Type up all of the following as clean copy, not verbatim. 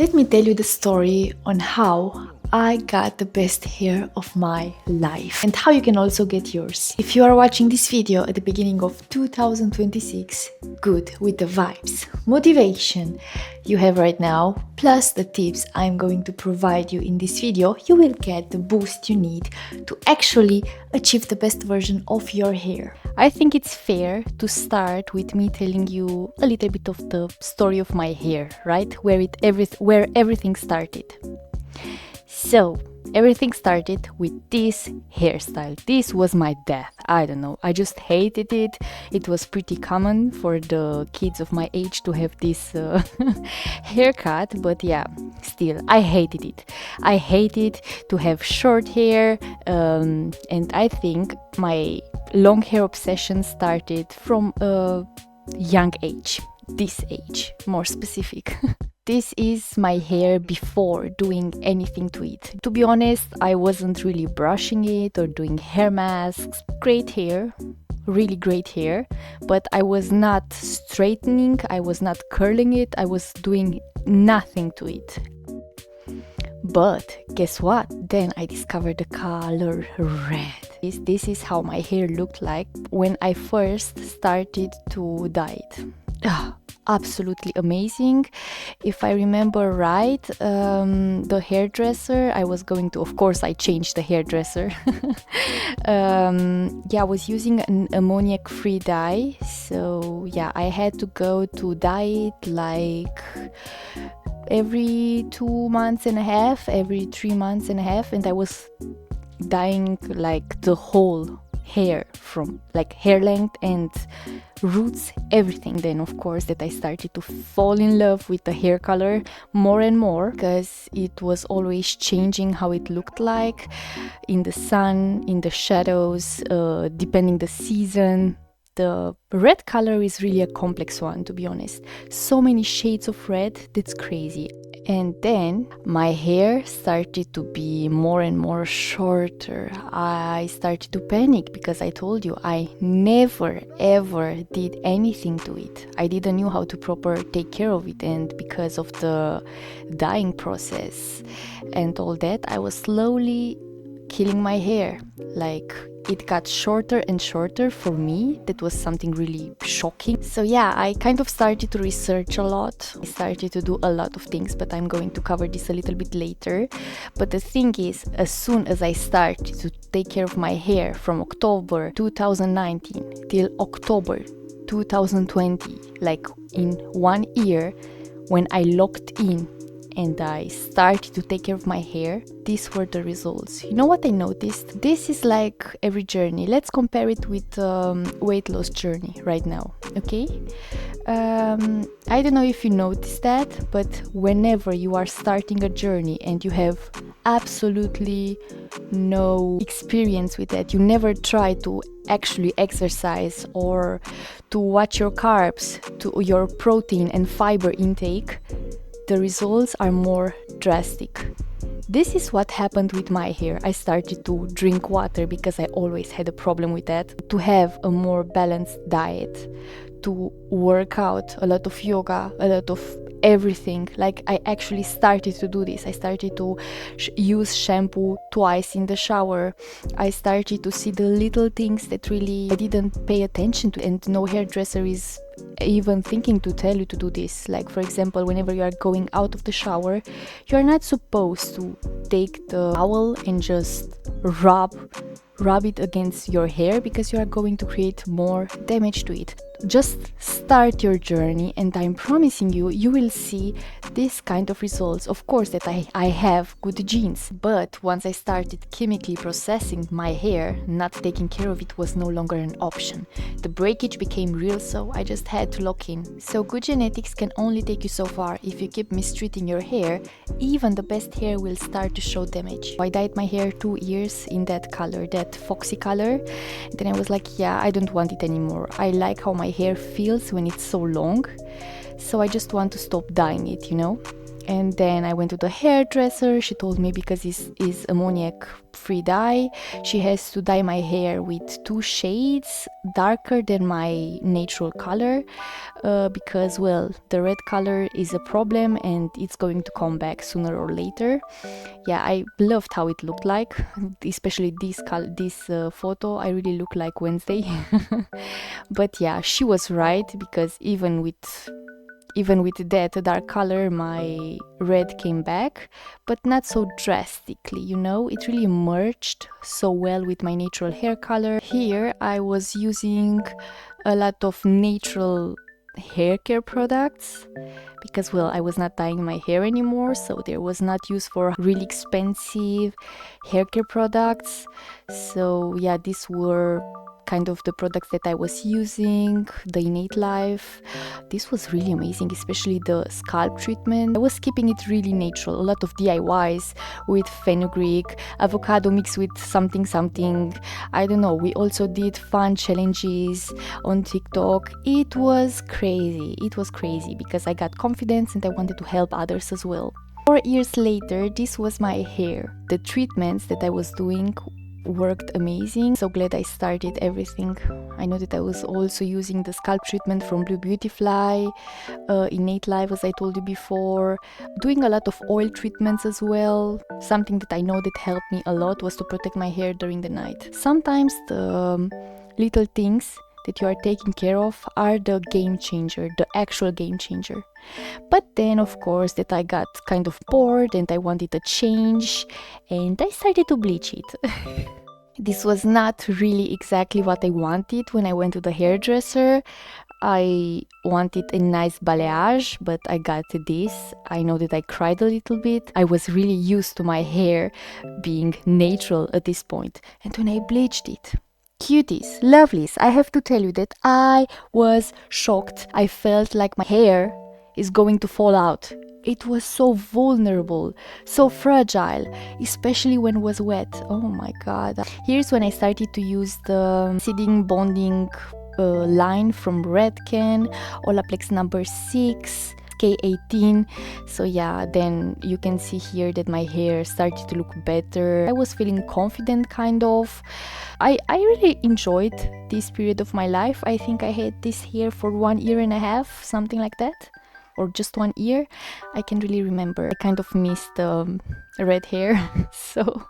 Let me tell you the story on how I got the best hair of my life and how you can also get yours. If you are watching this video at the beginning of 2026, good, with the vibes, motivation you have right now, plus the tips I'm going to provide you in this video, you will get the boost you need to actually achieve the best version of your hair. I think it's fair to start with me telling you a little bit of the story of my hair, right? Where everything started. So, everything started with this hairstyle. This was my death. I don't know. I just hated it. It was pretty common for the kids of my age to have this haircut. But yeah, still, I hated it. I hated to have short hair. And I think my long hair obsession started from a young age. This age, more specific. This is my hair before doing anything to it. To be honest, I wasn't really brushing it or doing hair masks. Great hair, really great hair, but I was not straightening, I was not curling it, I was doing nothing to it. But guess what? Then I discovered the color red. This is how my hair looked like when I first started to dye it. Absolutely amazing. If I remember right, the hairdresser I was going to, of course I changed the hairdresser. I was using an ammoniac free dye, so yeah, I had to go to dye it like every 2 months and a half, every 3 months and a half, and I was dyeing like the whole hair, from like hair length and roots, everything. Then of course that I started to fall in love with the hair color more and more, because it was always changing how it looked like in the sun, in the shadows, depending the season. The red color is really a complex one, to be honest. So many shades of red, that's crazy. And then my hair started to be more and more shorter. I started to panic because I told you I never ever did anything to it. I didn't know how to properly take care of it, and because of the dyeing process and all that, I was slowly killing my hair. Like, it got shorter and shorter for me. That was something really shocking. So yeah, I kind of started to research a lot. I started to do a lot of things, but I'm going to cover this a little bit later. But the thing is, as soon as I started to take care of my hair from October 2019 till October 2020, like in 1 year, when I locked in and I started to take care of my hair, these were the results. You know what I noticed? This is like every journey. Let's compare it with weight loss journey right now, okay? I don't know if you noticed that, but whenever you are starting a journey and you have absolutely no experience with that, you never try to actually exercise or to watch your carbs, to your protein and fiber intake, the results are more drastic. This is what happened with my hair. I started to drink water because I always had a problem with that, to have a more balanced diet, to work out, a lot of yoga, a lot of everything. Like, I actually started to do this. I started to use shampoo twice in the shower. I started to see the little things that really I didn't pay attention to, and no hairdresser is even thinking to tell you to do this. Like, for example, whenever you are going out of the shower, you are not supposed to take the towel and just rub it against your hair, because you are going to create more damage to it. Just start your journey, and I'm promising you, you will see this kind of results. Of course that I have good genes, but once I started chemically processing my hair, not taking care of it was no longer an option. The breakage became real, so I just had to lock in. So good genetics can only take you so far. If you keep mistreating your hair, even the best hair will start to show damage. I dyed my hair 2 years in that color, that foxy color. Then I was like, yeah, I don't want it anymore. I like how my hair feels when it's so long, so I just want to stop dyeing it, you know. And then I went to the hairdresser. She told me because this is ammoniac free dye, she has to dye my hair with 2 shades darker than my natural color, because, well, the red color is a problem and it's going to come back sooner or later. Yeah, I loved how it looked like, especially this photo. I really look like Wednesday. But yeah, she was right, because even with that dark color, my red came back, but not so drastically, you know. It really merged so well with my natural hair color. Here I was using a lot of natural hair care products, because, well, I was not dyeing my hair anymore, so there was not use for really expensive hair care products. So yeah, these were kind of the products that I was using. The Innate Life, this was really amazing, especially the scalp treatment. I was keeping it really natural, a lot of DIYs with fenugreek, avocado mixed with something, I don't know. We also did fun challenges on TikTok. It was crazy because I got confidence and I wanted to help others as well. 4 years later, this was my hair. The treatments that I was doing worked amazing. So glad I started everything. I know that I was also using the scalp treatment from Blue Beautyfly, Innate Life, as I told you before, doing a lot of oil treatments as well. Something that I know that helped me a lot was to protect my hair during the night. Sometimes the little things that you are taking care of are the game changer, the actual game changer. But then, of course, that I got kind of bored and I wanted a change, and I started to bleach it. This was not really exactly what I wanted when I went to the hairdresser. I wanted a nice balayage, but I got this. I know that I cried a little bit. I was really used to my hair being natural at this point. And when I bleached it, cuties, lovelies, I have to tell you that I was shocked. I felt like my hair is going to fall out. It was so vulnerable, so fragile, especially when it was wet. Oh my god. Here's when I started to use the seeding bonding line from Redken, Olaplex number 6, K18. So yeah, then you can see here that my hair started to look better. I was feeling confident, kind of. I really enjoyed this period of my life. I think I had this hair for 1.5 years, something like that, or just 1 year. I can really remember. I kind of missed red hair, so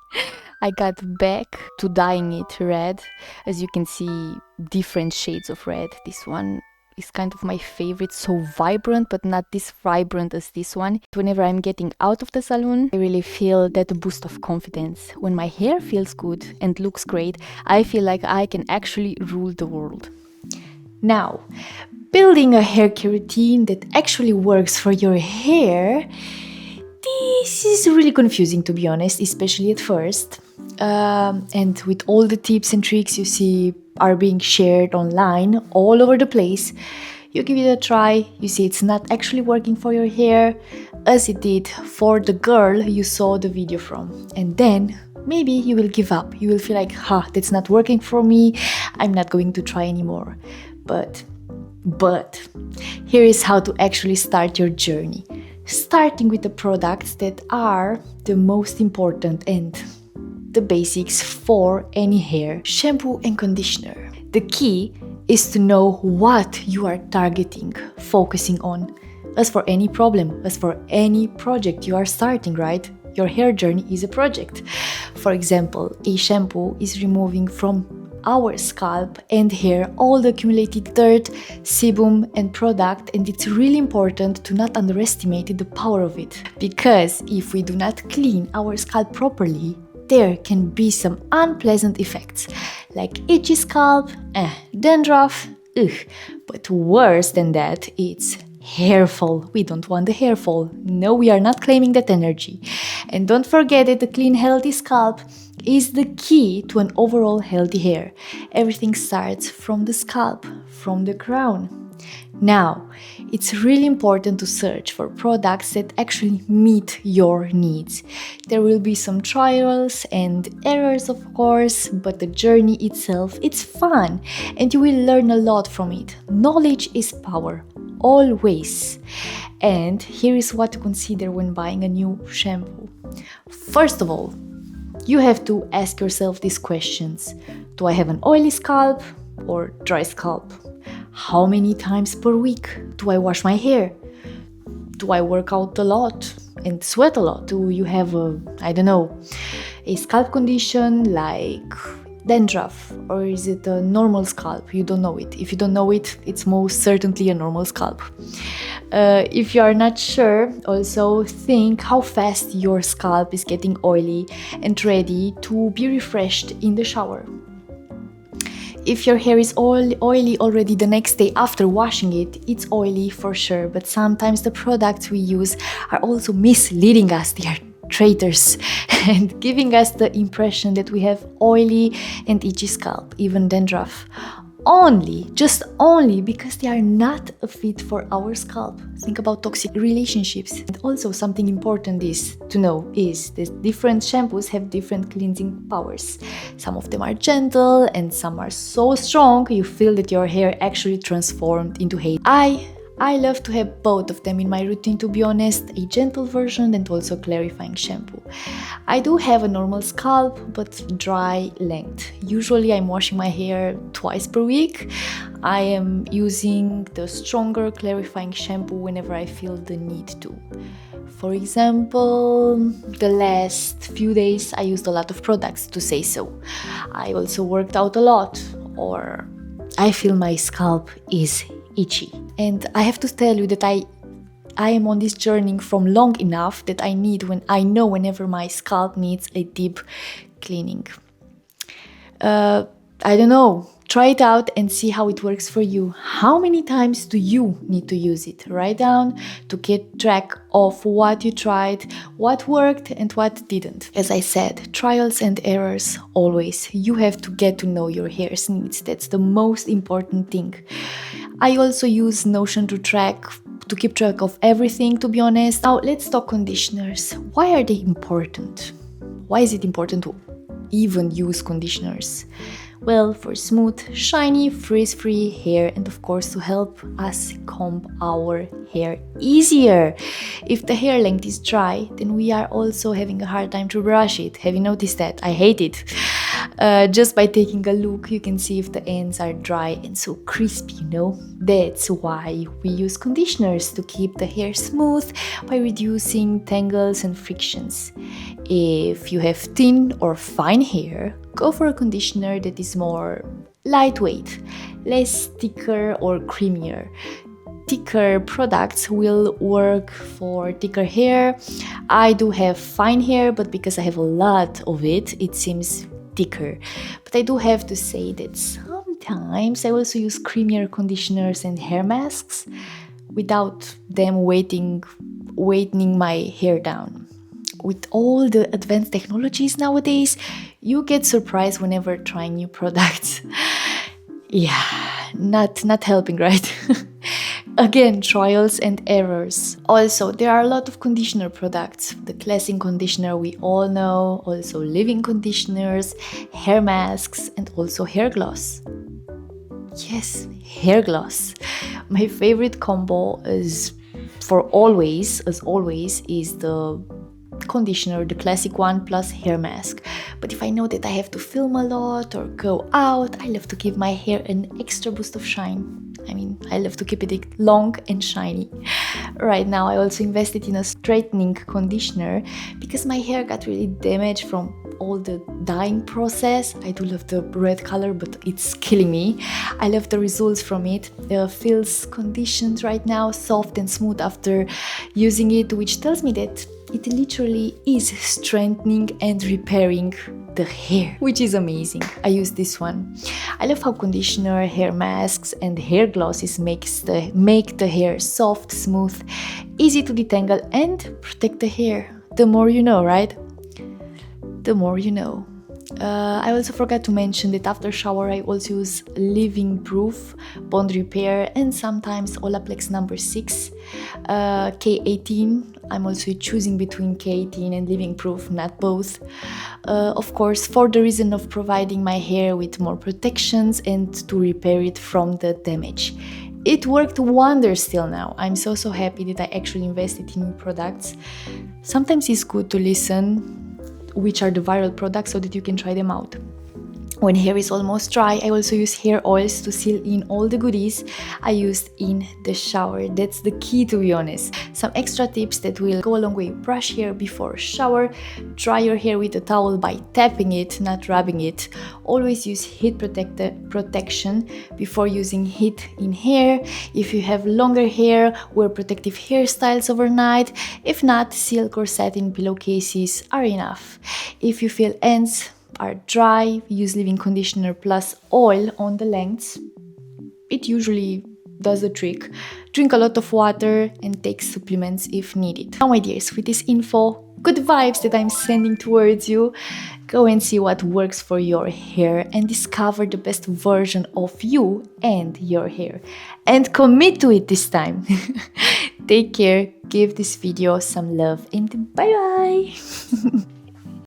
I got back to dyeing it red. As you can see, different shades of red. This one is kind of my favorite, so vibrant, but not this vibrant as this one. Whenever I'm getting out of the salon, I really feel that boost of confidence. When my hair feels good and looks great, I feel like I can actually rule the world. Now, building a hair care routine that actually works for your hair, this is really confusing, to be honest, especially at first. And with all the tips and tricks you see are being shared online all over the place, you give it a try, you see it's not actually working for your hair as it did for the girl you saw the video from. And then maybe you will give up. You will feel like, that's not working for me. I'm not going to try anymore. But here is how to actually start your journey. Starting with the products that are the most important and the basics for any hair: shampoo and conditioner. The key is to know what you are targeting, focusing on. As for any problem, as for any project you are starting, right? Your hair journey is a project. For example, a shampoo is removing from our scalp and hair all the accumulated dirt, sebum and product, and it's really important to not underestimate the power of it, because if we do not clean our scalp properly, there can be some unpleasant effects like itchy scalp, dandruff, but worse than that, it's hair fall. We don't want the hair fall. No, we are not claiming that energy. And don't forget that the clean, healthy scalp is the key to an overall healthy hair. Everything starts from the scalp, from the crown. Now, it's really important to search for products that actually meet your needs. There will be some trials and errors, of course, but the journey itself, it's fun and you will learn a lot from it. Knowledge is power. always. And here is what to consider when buying a new shampoo. First of all, you have to ask yourself these questions. Do I have an oily scalp or dry scalp? How many times per week do I wash my hair? Do I work out a lot and sweat a lot? Do you have a scalp condition like dandruff, or is it a normal scalp? You don't know it. If you don't know it, it's most certainly a normal scalp. If you are not sure, also think how fast your scalp is getting oily and ready to be refreshed in the shower. If your hair is oily already the next day after washing it, it's oily for sure, but sometimes the products we use are also misleading us. They are traitors and giving us the impression that we have oily and itchy scalp, even dandruff. Just only because they are not a fit for our scalp. Think about toxic relationships. And also something important is to know is that different shampoos have different cleansing powers. Some of them are gentle and some are so strong you feel that your hair actually transformed into hair. I love to have both of them in my routine, to be honest, a gentle version and also clarifying shampoo. I do have a normal scalp, but dry length. Usually I'm washing my hair twice per week. I am using the stronger clarifying shampoo whenever I feel the need to. For example, the last few days I used a lot of products, to say so. I also worked out a lot, or I feel my scalp is itchy. And I have to tell you that I am on this journey from long enough that I know whenever my scalp needs a deep cleaning. I don't know. Try it out and see how it works for you. How many times do you need to use it? Write down to get track of what you tried, what worked and what didn't. As I said, trials and errors always. You have to get to know your hair's needs. That's the most important thing. I also use Notion to keep track of everything, to be honest. Now let's talk conditioners. Why are they important? Why is it important to even use conditioners? Well, for smooth, shiny, frizz-free hair, and of course to help us comb our hair easier. If the hair length is dry, then we are also having a hard time to brush it. Have you noticed that? I hate it. Just by taking a look, you can see if the ends are dry and so crispy, That's why we use conditioners, to keep the hair smooth by reducing tangles and frictions. If you have thin or fine hair, go for a conditioner that is more lightweight, less thicker or creamier. Thicker products will work for thicker hair. I do have fine hair, but because I have a lot of it, it seems thicker. But I do have to say that sometimes I also use creamier conditioners and hair masks without them weighting my hair down. With all the advanced technologies nowadays, you get surprised whenever trying new products. Yeah, not helping, right? Again, trials and errors. Also, there are a lot of conditioner products. The cleansing conditioner we all know, also leave-in conditioners, hair masks, and also hair gloss. Yes, hair gloss. My favorite combo is the conditioner, the classic one, plus hair mask. But if I know that I have to film a lot or go out, I love to give my hair an extra boost of shine. I love to keep it long and shiny. Right now I also invested in a straightening conditioner because my hair got really damaged from all the dyeing process. I do love the red color, but it's killing me. I love the results from it. It feels conditioned right now, soft and smooth after using it, which tells me that it literally is strengthening and repairing the hair, which is amazing. I use this one. I love how conditioner, hair masks and hair glosses make the hair soft, smooth, easy to detangle and protect the hair. The more you know, right? The more you know. I also forgot to mention that after shower I also use leave-in proof, bond repair, and sometimes Olaplex number 6, K18. I'm also choosing between K18 and leave-in proof, not both. Of course, for the reason of providing my hair with more protections and to repair it from the damage. it worked wonders till now. I'm so happy that I actually invested in new products. Sometimes it's good to listen which are the viral products so that you can try them out. When hair is almost dry, I also use hair oils to seal in all the goodies I used in the shower. That's the key, to be honest. Some extra tips that will go a long way: brush hair before shower, dry your hair with a towel by tapping it, not rubbing it. Always use heat protection before using heat in hair. If you have longer hair, wear protective hairstyles overnight. If not, silk or satin pillowcases are enough. If you feel ends are dry, use leave-in conditioner plus oil on the lengths. It usually does the trick. Drink a lot of water and take supplements if needed. Now, my dears, with this info, good vibes that I'm sending towards you, go and see what works for your hair and discover the best version of you and your hair. And commit to it this time. Take care, give this video some love, and bye bye.